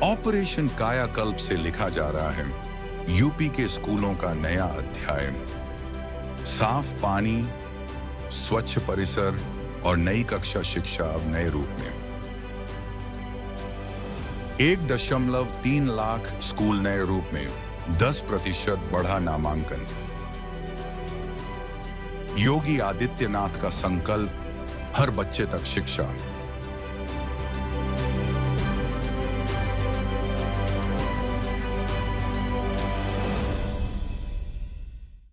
Operation कायाकल्प से लिखा जा रहा है यूपी के स्कूलों का नया अध्याय। साफ पानी, स्वच्छ परिसर और नई कक्षा शिक्षा अब नए रूप में। 1.3 लाख स्कूल नए रूप में, 10% बढ़ा नामांकन। योगी आदित्यनाथ का संकल्प, हर बच्चे तक शिक्षा।